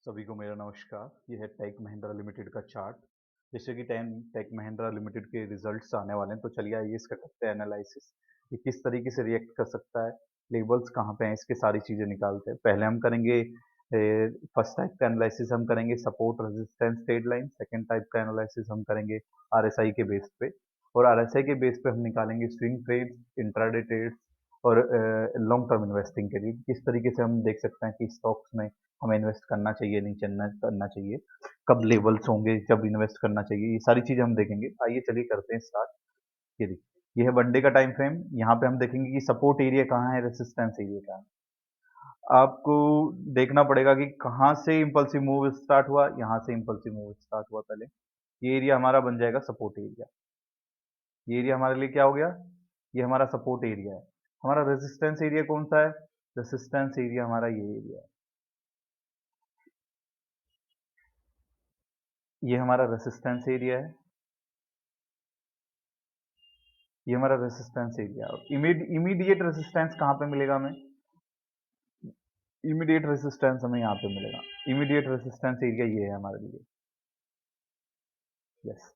सभी को मेरा नमस्कार। ये है टेक महिंद्रा लिमिटेड का चार्ट। जैसे कि टेक महिंद्रा लिमिटेड के रिजल्ट्स आने वाले हैं, तो चलिए आइए इसका करते हैं एनालिसिस। ये किस तरीके से रिएक्ट कर सकता है, लेवल्स कहाँ पे हैं, इसकी सारी चीज़ें निकालते हैं। पहले हम करेंगे फर्स्ट टाइप का एनालिसिस हम करेंगे support resistance trade line. Second type का एनालिसिस हम करेंगे आरएसआई के बेस पे, और आरएसआई के बेस पे हम निकालेंगे स्विंग ट्रेड, इंट्राडे ट्रेड्स और लॉन्ग टर्म इन्वेस्टिंग के लिए किस तरीके से हम देख सकते हैं कि स्टॉक्स में हमें इन्वेस्ट करना चाहिए, नहीं चलना करना चाहिए, कब लेवल्स होंगे जब इन्वेस्ट करना चाहिए, ये सारी चीज़ें हम देखेंगे। आइए चलिए करते हैं स्टार्ट। ये देखिए, ये है वन डे का टाइम फ्रेम। यहाँ पे हम देखेंगे कि सपोर्ट एरिया कहाँ है, रेसिस्टेंस एरिया कहाँ है। आपको देखना पड़ेगा कि कहाँ से इम्पल्सिव मूव स्टार्ट हुआ, यहाँ से इम्पल्सिव मूव स्टार्ट हुआ। पहले ये एरिया हमारा बन जाएगा सपोर्ट एरिया। ये एरिया हमारे लिए क्या हो गया, ये हमारा सपोर्ट एरिया है। हमारा रेजिस्टेंस एरिया कौन सा है, रेजिस्टेंस एरिया हमारा ये एरिया है। ये हमारा रेजिस्टेंस एरिया है, ये हमारा रेसिस्टेंस एरिया। इमीडिएट रेसिस्टेंस कहाँ पे मिलेगा हमें, इमीडिएट रेसिस्टेंस हमें यहाँ पे मिलेगा। इमीडिएट रेसिस्टेंस एरिया ये है हमारे लिए। यस।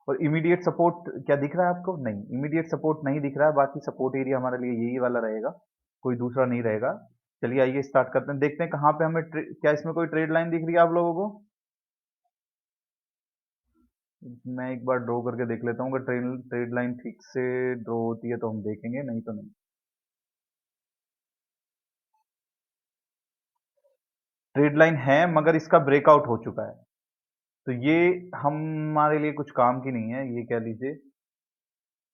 और इमीडिएट सपोर्ट क्या दिख रहा है आपको, नहीं, इमीडिएट सपोर्ट नहीं दिख रहा है। बाकी सपोर्ट एरिया हमारे लिए यही वाला रहेगा, कोई दूसरा नहीं रहेगा। चलिए आइए स्टार्ट करते हैं, देखते हैं कहाँ पे हमें क्या इसमें कोई ट्रेड लाइन दिख रही है आप लोगों को। मैं एक बार ड्रॉ करके देख लेता हूँ, अगर ट्रेड ट्रेड लाइन ठीक से ड्रॉ होती है तो हम देखेंगे, नहीं तो नहीं। ट्रेड लाइन है मगर इसका ब्रेकआउट हो चुका है, तो ये हमारे लिए कुछ काम की नहीं है। ये कह लीजिए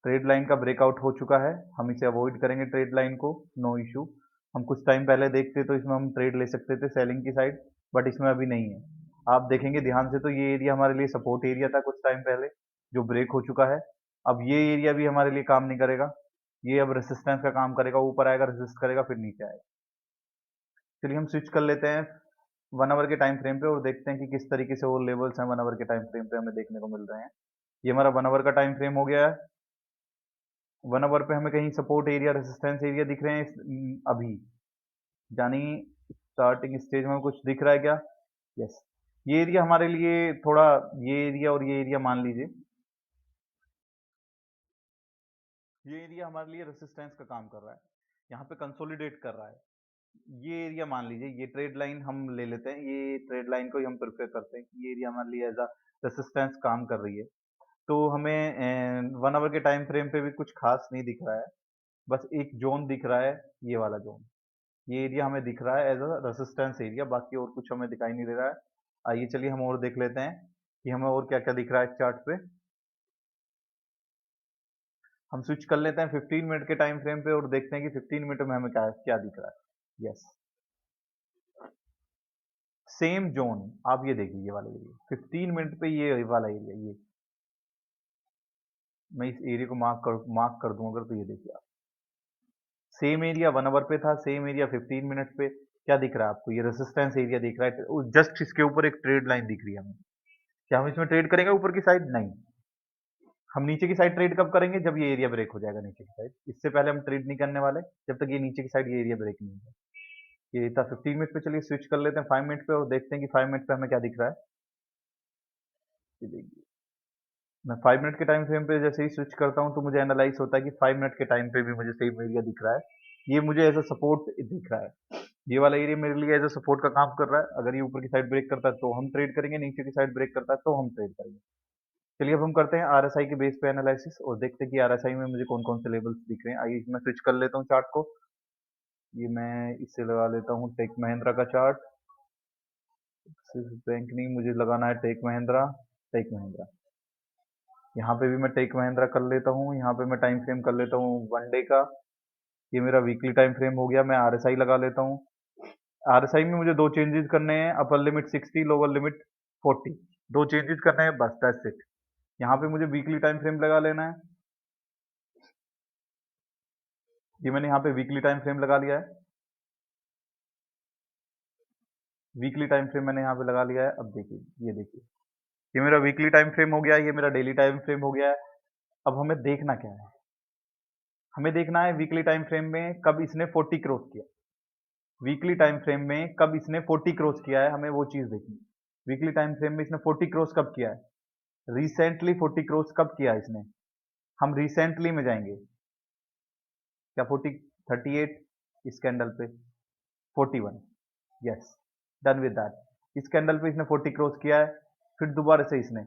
ट्रेड लाइन का ब्रेकआउट हो चुका है, हम इसे अवॉइड करेंगे ट्रेड लाइन को, नो इशू। हम कुछ टाइम पहले देखते तो इसमें हम ट्रेड ले सकते थे सेलिंग की साइड, बट इसमें अभी नहीं है। आप देखेंगे ध्यान से तो ये एरिया हमारे लिए सपोर्ट एरिया था कुछ टाइम पहले, जो ब्रेक हो चुका है। अब ये एरिया भी हमारे लिए काम नहीं करेगा, ये अब रेसिस्टेंस का काम करेगा, ऊपर आएगा रेसिस्ट करेगा फिर नीचे आएगा। चलिए हम स्विच कर लेते हैं वन आवर के टाइम फ्रेम पे और देखते हैं कि किस तरीके से वो लेवल्स हैं वन आवर के टाइम फ्रेम पे हमें देखने को मिल रहे हैं। ये हमारा वन आवर का टाइम फ्रेम हो गया है। वन आवर पे हमें कहीं सपोर्ट एरिया रेसिस्टेंस एरिया दिख रहे हैं अभी, यानी स्टार्टिंग स्टेज में कुछ दिख रहा है क्या, यस। ये एरिया हमारे लिए थोड़ा, ये एरिया और ये एरिया मान लीजिए, ये एरिया हमारे लिए रेसिस्टेंस का काम कर रहा है, यहाँ पे कंसोलिडेट कर रहा है। ये एरिया मान लीजिए, ये ट्रेड लाइन हम ले लेते हैं, ये ट्रेड लाइन को ही हम प्रेफर करते हैं कि ये एरिया हमारे लिए एज अ रेसिस्टेंस काम कर रही है। तो हमें वन आवर के टाइम फ्रेम पे भी कुछ खास नहीं दिख रहा है, बस एक जोन दिख रहा है, ये वाला जोन, ये एरिया हमें दिख रहा है एज अ रेसिस्टेंस एरिया, बाकी और कुछ हमें दिखाई नहीं दे रहा है। आइए चलिए हम और देख लेते हैं कि हमें और क्या क्या दिख रहा है चार्ट पे। हम स्विच कर लेते हैं 15 मिनट के टाइम फ्रेम पे और देखते हैं कि 15 मिनट में हमें क्या क्या दिख रहा है। Yes, same zone. आप ये देखिए, ये वाला एरिया 15 मिनट पे, ये वाला एरिया, ये मैं इस एरिया को मार्क कर दूं अगर, तो ये देखिए आप, सेम एरिया वन आवर पे था, सेम एरिया 15 मिनट पे। क्या दिख रहा है आपको, ये रेसिस्टेंस एरिया दिख रहा है, जस्ट इसके ऊपर एक ट्रेड लाइन दिख रही है हमें। क्या हम इसमें ट्रेड करेंगे ऊपर की साइड, नहीं, हम नीचे की साइड ट्रेड कब करेंगे, जब ये एरिया ब्रेक हो जाएगा नीचे की साइड। इससे पहले हम ट्रेड नहीं करने वाले जब तक ये नीचे की साइड ये एरिया ब्रेक नहीं होगा। ये था 15 मिनट पे। चलिए स्विच कर लेते हैं 5 मिनट पे और देखते हैं कि 5 मिनट पे हमें क्या दिख रहा है। ये देखिए, मैं 5 मिनट के टाइम फ्रेम पे जैसे ही स्विच करता हूँ तो मुझे एनालाइज होता है कि 5 मिनट के टाइम पे भी मुझे सेम एरिया दिख रहा है। ये मुझे एज अ सपोर्ट दिख रहा है, ये वाला एरिया मेरे लिए एज अ सपोर्ट का काम कर रहा है। अगर ये ऊपर की साइड ब्रेक करता है तो हम ट्रेड करेंगे, नीचे की साइड ब्रेक करता है तो हम ट्रेड करेंगे। चलिए अब हम करते हैं आरएसआई के बेस पे एनालिसिस और देखते हैं कि आरएसआई में मुझे कौन कौन से लेवल्स दिख रहे हैं। आइए मैं स्विच कर लेता हूँ चार्ट को। ये मैं इससे लगा लेता हूँ टेक महिंद्रा का चार्ट। सिर्फ बैंक नहीं, मुझे लगाना है टेक महिंद्रा। टेक महिंद्रा, यहाँ पे भी मैं टेक महिंद्रा कर लेता हूँ। यहाँ पे मैं टाइम फ्रेम कर लेता हूँ वन डे का। ये मेरा वीकली टाइम फ्रेम हो गया। मैं आरएसआई लगा लेता हूँ। आरएसआई में मुझे दो चेंजेस करने हैं, अपर लिमिट 60, लोअर लिमिट 40। दो चेंजेस करने हैं बस, दैट्स इट। यहाँ पे मुझे वीकली टाइम फ्रेम लगा लेना है। ये मैंने यहाँ पे वीकली टाइम फ्रेम लगा लिया है। वीकली टाइम फ्रेम मैंने यहाँ पे लगा लिया है। अब देखिए, ये देखिए, ये मेरा वीकली टाइम फ्रेम हो गया है, ये मेरा डेली टाइम फ्रेम हो गया है। अब हमें देखना क्या है, हमें देखना है वीकली टाइम फ्रेम में कब इसने 40 क्रॉस किया। वीकली टाइम फ्रेम में कब इसने 40 क्रॉस किया है, हमें वो चीज देखनी। वीकली टाइम फ्रेम में इसने 40 क्रॉस कब किया है, रिसेंटली 40 क्रॉस कब किया है इसने। हम रिसेंटली में जाएंगे, क्या 40, 38 इस कैंडल पे, 41, यस, डन विद दैट। इस कैंडल पे इसने 40 क्रॉस किया है, फिर दोबारा से इसने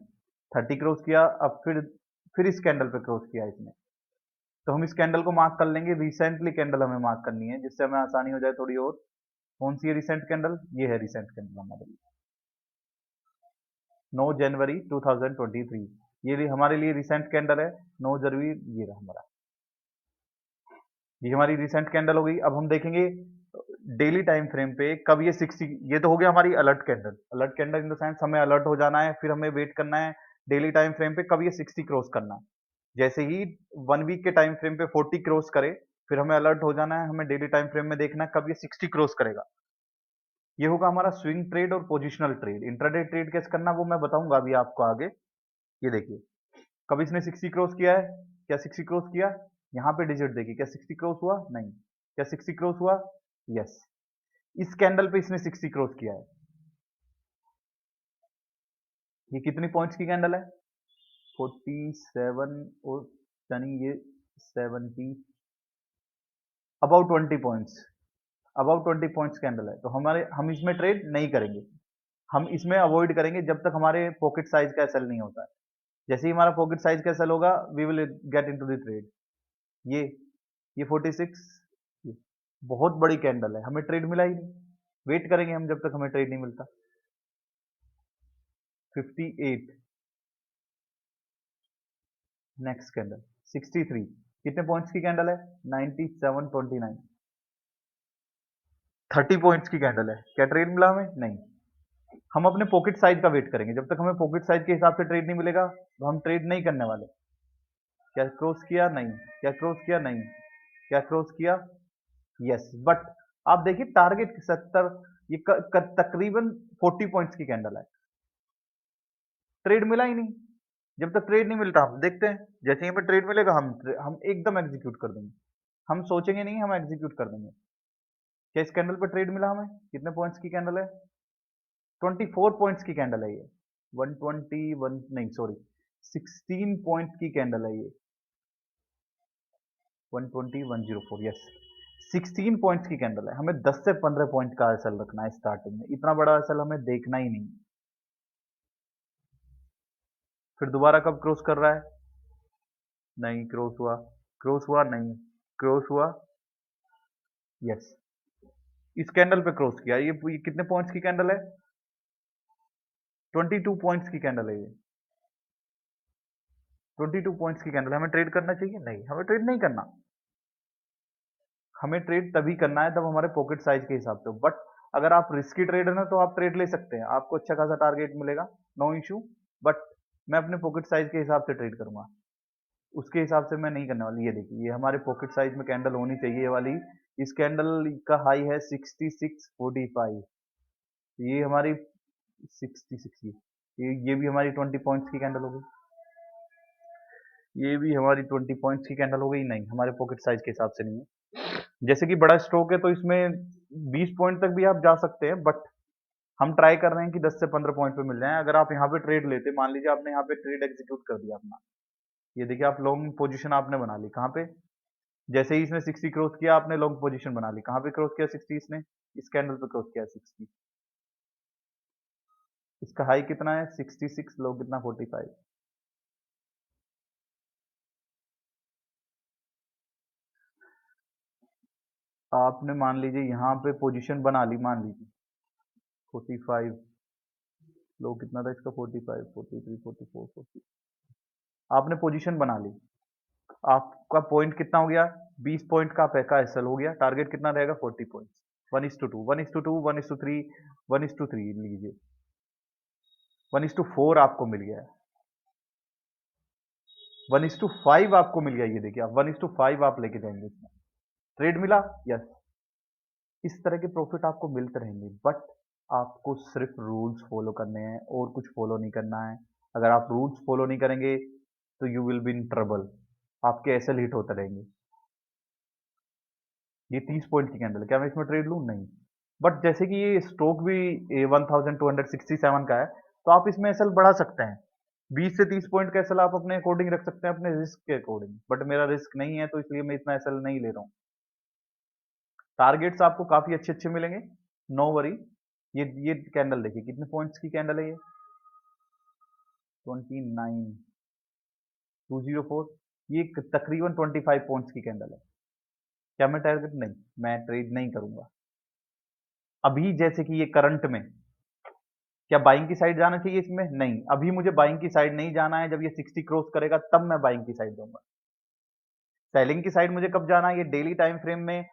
30 क्रॉस किया, अब फिर इस कैंडल पे क्रॉस किया इसने। तो हम इस कैंडल को मार्क कर लेंगे, रिसेंटली कैंडल हमें मार्क करनी है, जिससे हमें आसानी हो जाए थोड़ी और। कौन सी है रिसेंट कैंडल, ये है रिसेंट कैंडल हमारे लिए, 9 जनवरी 2023, ये हमारे लिए रिसेंट कैंडल है। 9 जनवरी, ये रहा हमारा, ये हमारी रिसेंट कैंडल हो गई। अब हम देखेंगे डेली टाइम फ्रेम पे कब ये 60, ये तो हो गया हमारी alert candle. Alert candle in the sense हमें अलर्ट हो जाना है, फिर हमें वेट करना है डेली टाइम फ्रेम पे कब ये 60 क्रॉस करना है। जैसे ही 1 वीक के टाइम फ्रेम पे 40 क्रॉस करे, फिर हमें अलर्ट हो जाना है, हमें डेली टाइम फ्रेम में देखना है कब ये 60 क्रॉस करेगा। ये होगा हमारा स्विंग ट्रेड और पोजिशनल ट्रेड। इंट्राडे ट्रेड कैसे करना वो मैं बताऊंगा अभी आपको आगे। ये देखिए, कब इसने 60 क्रॉस किया है, क्या 60 क्रॉस किया, यहाँ पे डिजिट देखिए, क्या 60 क्रॉस हुआ, नहीं, क्या 60 क्रॉस हुआ, यस। इस कैंडल पे इसने 60 क्रॉस किया है। ये कितनी पॉइंट्स की कैंडल है, 47, और यानी ये 70, about 20 points, about 20 points candle है। तो हम इसमें ट्रेड नहीं करेंगे, हम इसमें अवॉइड करेंगे जब तक हमारे पॉकेट साइज का एसएल नहीं होता है। जैसे ही हमारा पॉकेट साइज का एसएल होगा, we will get into the trade. ये ये 46, ये बहुत बड़ी कैंडल है, हमें ट्रेड मिला ही नहीं, वेट करेंगे हम जब तक हमें ट्रेड नहीं मिलता। 58, नेक्स्ट कैंडल 63, कितने पॉइंट्स की कैंडल है, 97.29, 30 पॉइंट्स की कैंडल है। क्या ट्रेड मिला हमें, नहीं। हम अपने पॉकेट साइज का वेट करेंगे, जब तक हमें पॉकेट साइज के हिसाब से ट्रेड नहीं मिलेगा तो हम ट्रेड नहीं करने वाले। क्या क्रॉस किया, नहीं, क्या क्रॉस किया, नहीं, क्या क्रॉस किया, यस। बट आप देखिए टारगेट 70, ये तकरीबन 40 पॉइंट्स की कैंडल है, ट्रेड मिला ही नहीं। जब तक ट्रेड नहीं मिलता हम देखते हैं, जैसे ही हमें ट्रेड मिलेगा हम एकदम एग्जीक्यूट कर देंगे, हम सोचेंगे नहीं, हम एग्जीक्यूट कर देंगे। क्या इस कैंडल पर ट्रेड मिला हमें, कितने पॉइंट्स की कैंडल है, 24 पॉइंट्स की कैंडल है ये, 121 नहीं सॉरी, 16 पॉइंट्स की कैंडल है ये, 120 104, यस, 16 पॉइंट्स की कैंडल है। हमें 10 से 15 पॉइंट का एसएल रखना है स्टार्टिंग में, इतना बड़ा एसएल हमें देखना ही नहीं। फिर दोबारा कब क्रॉस कर रहा है, नहीं क्रॉस हुआ, क्रॉस हुआ, नहीं क्रॉस हुआ, यस। इस कैंडल पे क्रॉस किया, ये कितने पॉइंट्स की कैंडल है, 22 पॉइंट्स की कैंडल है ये, 22 पॉइंट्स की कैंडल। हमें ट्रेड करना चाहिए, नहीं, हमें ट्रेड नहीं करना। हमें ट्रेड तभी करना है जब हमारे पॉकेट साइज के हिसाब से हो। बट अगर आप रिस्की ट्रेडर हैं तो आप ट्रेड ले सकते हैं, आपको अच्छा खासा टारगेट मिलेगा, नो इशू। बट मैं अपने पॉकेट साइज के हिसाब से ट्रेड करूंगा, उसके हिसाब से मैं नहीं करने वाली। ये देखिए, ये हमारे पॉकेट साइज में कैंडल होनी चाहिए ये वाली। इस कैंडल का हाई है 66.45, ये हमारी 66, ये भी हमारी 20 पॉइंट्स की कैंडल हो गई, ये भी हमारी 20 पॉइंट्स की कैंडल हो गई। नहीं, हमारे पॉकेट साइज के हिसाब से नहीं है। जैसे कि बड़ा स्ट्रोक है तो इसमें 20 पॉइंट तक भी आप जा सकते हैं, बट हम ट्राई कर रहे हैं कि 10 से 15 पॉइंट पे मिल जाए। अगर आप यहाँ पे ट्रेड लेते, मान लीजिए आपने यहाँ पे ट्रेड एग्जीक्यूट कर दिया अपना, ये देखिए आप लॉन्ग पोजीशन आपने बना ली, कहाँ पे, जैसे ही इसने 60 क्रॉस किया आपने लॉन्ग पोजीशन बना ली, कहाँ पे क्रॉस किया 60, इसने इस कैंडल पे क्रॉस किया 60। इसका हाई कितना है 66, लो कितना 45। आपने मान लीजिए यहाँ पे पोजीशन बना ली, मान लीजिए 45, लो कितना था इसका 45, 43, 44, 40, आपने पोजीशन बना ली। आपका पॉइंट कितना हो गया, 20 पॉइंट का पैका एसएल हो गया, टारगेट कितना रहेगा 40 पॉइंट। 1:2, 1:2, 1:3, 1:3 लीजिए, 1:4 आपको मिल गया है, 1:5 आपको मिल गया। ये देखिए आप 1:5 आप लेके जाएंगे इसमें, ट्रेड मिला, यस। इस तरह के प्रॉफिट आपको मिलते रहेंगे, बट आपको सिर्फ रूल्स फॉलो करने हैं और कुछ फॉलो नहीं करना है। अगर आप रूल्स फॉलो नहीं करेंगे तो you will be in trouble, आपके एसएल हिट होते रहेंगे। ये 30 पॉइंट की कैंडल है, क्या मैं इसमें ट्रेड लूं, नहीं। बट जैसे कि ये स्ट्रोक भी 1267 का है, तो आप इसमें एसएल बढ़ा सकते हैं। 20 से 30 पॉइंट का एसएल आप अपने अकॉर्डिंग रख सकते हैं, अपने रिस्क के अकॉर्डिंग, बट मेरा रिस्क नहीं है तो इसलिए मैं इतना एसएल नहीं ले रहा हूँ। टारगेट्स आपको काफी अच्छे अच्छे मिलेंगे, नो वरी। ये कैंडल देखिए कितने पॉइंट्स की कैंडल है ये, 29204, ये तकरीबन 25 पॉइंट्स की कैंडल है। क्या मैं टारगेट, नहीं, मैं ट्रेड नहीं करूंगा अभी। जैसे कि ये करंट में, क्या बाइंग की साइड जाना चाहिए इसमें? नहीं, अभी मुझे बाइंग की साइड नहीं जाना है। जब ये 60 क्रॉस करेगा तब मैं बाइंग की साइड दूंगा। सेलिंग की साइड मुझे कब जाना है? ये डेली टाइम फ्रेम में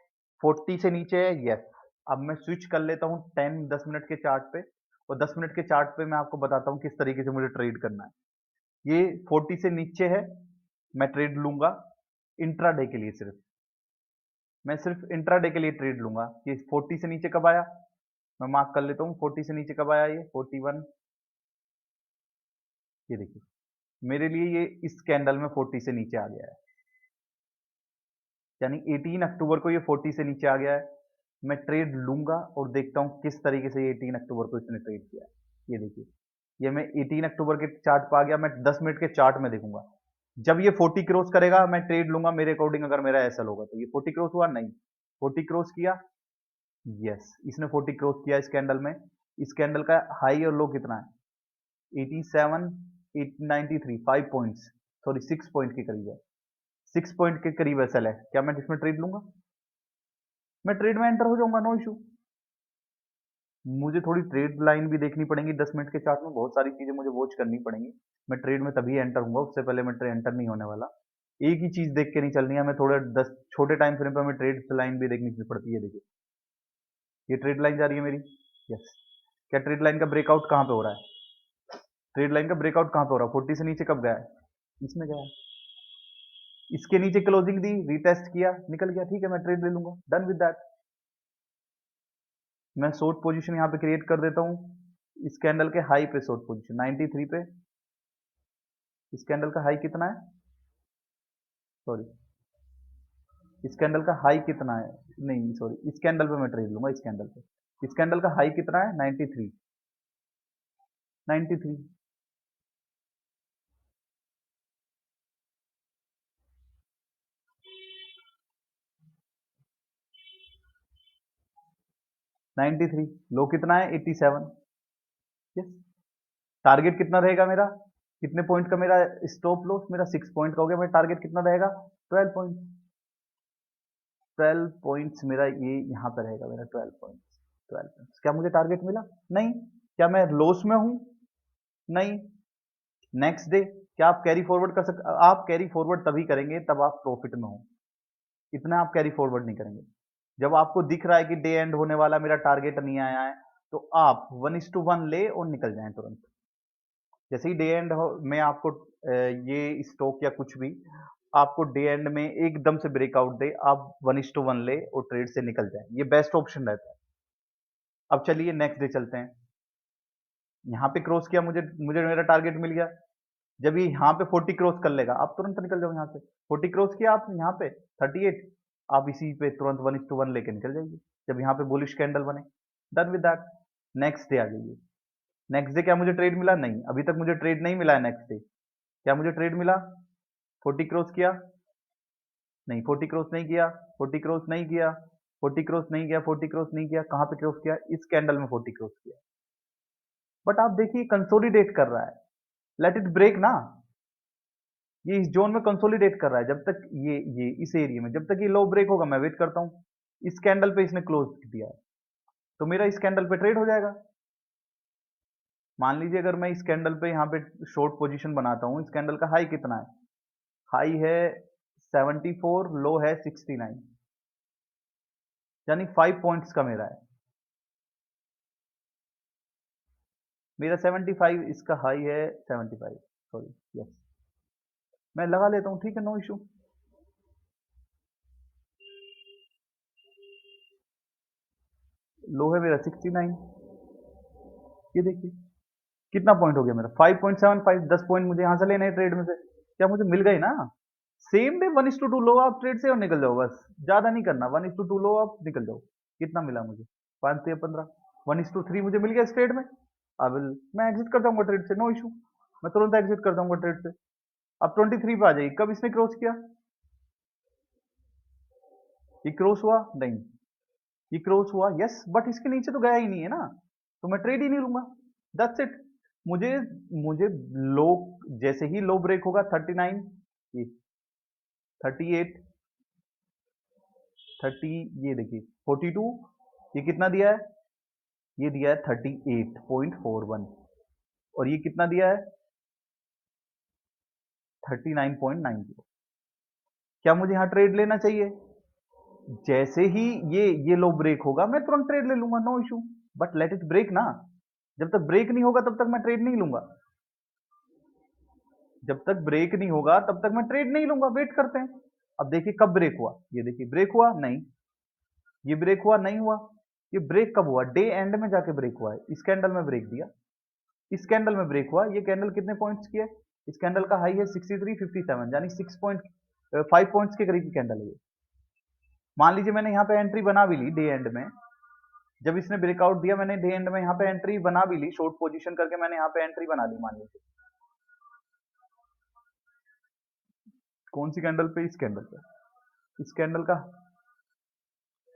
40 से नीचे है, यस। अब मैं स्विच कर लेता हूँ 10 मिनट के चार्ट पे, और 10 मिनट के चार्ट पे मैं आपको बताता हूँ किस तरीके से मुझे ट्रेड करना है। ये 40 से नीचे है, मैं ट्रेड लूंगा इंट्राडे के लिए। मैं सिर्फ इंट्राडे के लिए ट्रेड लूंगा कि 40 से नीचे कब आया। मैं मार्क कर लेता हूँ 40 से नीचे कब आया, ये 41। ये देखिए मेरे लिए ये इस कैंडल में 40 से नीचे आ गया है, यानी 18 अक्टूबर को ये 40 से नीचे आ गया है। मैं ट्रेड लूंगा और देखता हूं किस तरीके से ये 18 अक्टूबर को इसने ट्रेड किया है। ये देखिए, ये मैं 18 अक्टूबर के चार्ट पे आ गया। मैं 10 मिनट के चार्ट में देखूंगा, जब ये 40 क्रॉस करेगा मैं ट्रेड लूंगा मेरे अकॉर्डिंग। अगर मेरा एसएल होगा तो ये 40 क्रॉस हुआ, नहीं 40 क्रॉस किया, यस इसने 40 क्रॉस किया इस कैंडल में। इस कैंडल का हाई और लो कितना है? 87, 93, 5 पॉइंट्स, सॉरी 6 पॉइंट के करीब है। 6 पॉइंट के करीब एसएल है। क्या मैं इसमें ट्रेड लूंगा? मैं ट्रेड में एंटर हो जाऊंगा, नो इशू। मुझे थोड़ी ट्रेड लाइन भी देखनी पड़ेगी 10 मिनट के चार्ट में, बहुत सारी चीजें मुझे वॉच करनी पड़ेंगी। मैं ट्रेड में तभी एंटर होऊंगा, उससे पहले मैं ट्रेड एंटर नहीं होने वाला। एक ही चीज देख के नहीं चलनी है हमें, थोड़े 10 छोटे टाइम फ्रेम पे हमें ट्रेड लाइन भी देखनी पड़ती है। देखिए ये ट्रेड लाइन जा रही है मेरी, यस। क्या ट्रेड लाइन का ब्रेकआउट कहाँ पे हो रहा है? ट्रेड लाइन का ब्रेकआउट कहाँ पे हो रहा है? 40 से नीचे कब गया है? इसमें गया है। इसके नीचे क्लोजिंग दी, रीटेस्ट किया, निकल गया, ठीक है मैं ट्रेड ले लूंगा, डन विद दैट। मैं शॉर्ट पोजीशन यहाँ पे क्रिएट कर देता हूँ इस कैंडल के हाई पे। शॉर्ट पोजीशन 93 पे। इस कैंडल का हाई कितना है? सॉरी, इस कैंडल का हाई कितना है? नहीं सॉरी, इस कैंडल पे मैं ट्रेड लूंगा, इस कैंडल पे। इस कैंडल का हाई कितना है? 93, 93, 93। लो कितना है? 87, यस। टारगेट कितना रहेगा मेरा? कितने पॉइंट का मेरा स्टॉप लॉस? मेरा 6 पॉइंट का हो गया। मेरा टारगेट कितना रहेगा? 12 पॉइंट। 12 पॉइंट्स मेरा ये यहाँ पे रहेगा, मेरा 12 पॉइंट्स। 12 पॉइंट्स, क्या मुझे टारगेट मिला? नहीं। क्या मैं लॉस में हूं? नहीं। नेक्स्ट डे, क्या आप कैरी फॉरवर्ड कर सकते? आप कैरी फॉरवर्ड तभी करेंगे तब आप प्रॉफिट में हो, इतना आप कैरी फॉरवर्ड नहीं करेंगे। जब आपको दिख रहा है कि डे एंड होने वाला, मेरा टारगेट नहीं आया है, तो आप 1:1 ले और निकल जाएं तुरंत। जैसे ही डे एंड हो में आपको ये स्टॉक या कुछ भी आपको डे एंड में एकदम से ब्रेकआउट दे, आप 1:1 ले और ट्रेड से निकल जाए, ये बेस्ट ऑप्शन रहता है। अब चलिए नेक्स्ट डे चलते हैं। यहाँ पे क्रॉस किया, मुझे मुझे मेरा टारगेट मिल गया। जब ये यहाँ पे 40 क्रॉस कर लेगा, आप तुरंत निकल जाओ यहाँ से। 40 क्रॉस किया आप यहाँ पे 38, आप इसी पे तुरंत 1:1 लेके निकल जाइए जब यहाँ पे बुलिश कैंडल बने। Done with that. Next day आ जाइए। नेक्स्ट डे क्या मुझे ट्रेड मिला? नहीं, अभी तक मुझे ट्रेड नहीं मिला है नेक्स्ट डे। क्या मुझे ट्रेड मिला? 40 क्रॉस किया? नहीं, 40 क्रॉस नहीं किया, 40 क्रॉस नहीं किया, 40 क्रॉस नहीं किया, 40 क्रॉस नहीं किया। कहाँ पे क्रॉस किया? इस कैंडल में 40 क्रॉस किया। बट आप देखिए कंसोलिडेट कर रहा है, लेट इट ब्रेक ना। ये इस जोन में कंसोलिडेट कर रहा है। जब तक ये इस एरिया में, जब तक ये लो ब्रेक होगा मैं वेट करता हूँ। इस कैंडल पे इसने क्लोज दिया है, तो मेरा इस कैंडल पे ट्रेड हो जाएगा। मान लीजिए अगर मैं इस कैंडल पे यहाँ पे शॉर्ट पोजीशन बनाता हूँ, इस कैंडल का हाई कितना है? हाई है 74, लो है 69, यानी 5 पॉइंट्स का मेरा है। मेरा 75, इसका हाई है 75, सॉरी, यस। मैं लगा लेता हूँ, ठीक है, नो इशू। लो है मेरा 69। ये देखिए कितना पॉइंट हो गया मेरा, 5.75। 10 पॉइंट मुझे यहां से लेने हैं ट्रेड में से, क्या मुझे मिल गए ना? सेम डे 1:2 लो आप ट्रेड से और निकल जाओ, बस ज्यादा नहीं करना। 1:2 लो आप निकल जाओ। कितना मिला मुझे? 5 से 15 1:3 मुझे मिल गया इस ट्रेड में। अब मैं एग्जिट कर जाऊंगा ट्रेड से, नो इशू, मैं तुरंत एग्जिट कर जाऊंगा ट्रेड से। अब 23 पे आ जाइए, कब इसने क्रॉस किया, ये क्रॉस हुआ नहीं, ये क्रॉस हुआ यस, बट इसके नीचे तो गया ही नहीं है ना, तो मैं ट्रेड ही नहीं लूंगा, दैट्स इट। मुझे मुझे लो, जैसे ही लो ब्रेक होगा 39, ये 38, 30, ये देखिए 42, ये कितना दिया है, ये दिया है 38.41, और ये कितना दिया है 39.90। क्या मुझे यहाँ ट्रेड लेना चाहिए, जैसे ही ये लो ब्रेक होगा मैं तुरंत ट्रेड ले लूंगा, no issue, but let it break ना, जब तक ब्रेक नहीं होगा तब तक मैं ट्रेड नहीं लूंगा, जब तक ब्रेक नहीं होगा तब तक मैं ट्रेड नहीं लूंगा, वेट करते हैं। अब देखिए कब ब्रेक हुआ, ये देखिए ब्रेक हुआ नहीं, ये ब्रेक हुआ नहीं हुआ, ये ब्रेक कब हुआ, डे एंड में जाके ब्रेक हुआ है, इस कैंडल में ब्रेक दिया, इस कैंडल में ब्रेक हुआ, ये कैंडल कितने पॉइंट्स की है, इस कैंडल का हाई है 63.57, यानी 6.5 पॉइंट्स के करीब की कैंडल है ये। मान लीजिए मैंने यहाँ पे एंट्री बना भी ली डे एंड में, जब इसने ब्रेकआउट दिया मैंने डे एंड में यहाँ पे एंट्री बना भी ली, शॉर्ट पोजीशन करके मैंने यहाँ पे एंट्री बना ली, मान लीजिए कौन सी कैंडल पे, इस कैंडल पे, इस कैंडल का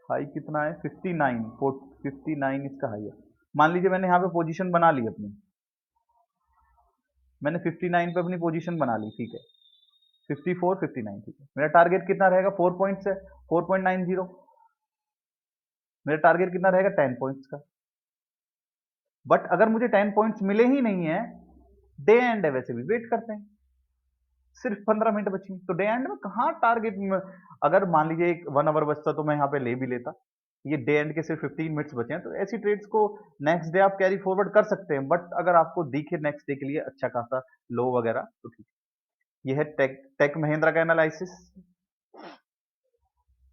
हाई कितना है 59, 59 इसका हाई है। मान लीजिए मैंने यहाँ पे पोजीशन बना ली अपनी, मैंने 59 पे अपनी पोजीशन बना ली, ठीक है, 54, 59, ठीक है, मेरा टारगेट कितना रहेगा, 4 पॉइंट्स है, 4.90, मेरा टारगेट कितना रहेगा 10 पॉइंट्स का। बट अगर मुझे 10 पॉइंट्स मिले ही नहीं है, डे एंड है वैसे भी, वेट करते हैं, सिर्फ 15 मिनट बची, तो डे एंड में कहाँ टारगेट में, अगर मान लीजिए एक 1 आवर बचता तो मैं यहाँ पे ले भी लेता, ये डे एंड के सिर्फ 15 मिनट्स बचे हैं, तो ऐसी ट्रेड्स को नेक्स्ट डे आप कैरी फॉरवर्ड कर सकते हैं, बट अगर आपको दिखे नेक्स्ट डे के लिए अच्छा खासा लो वगैरह तो ठीक है। ये है टेक टेक महिंद्रा का एनालिसिस।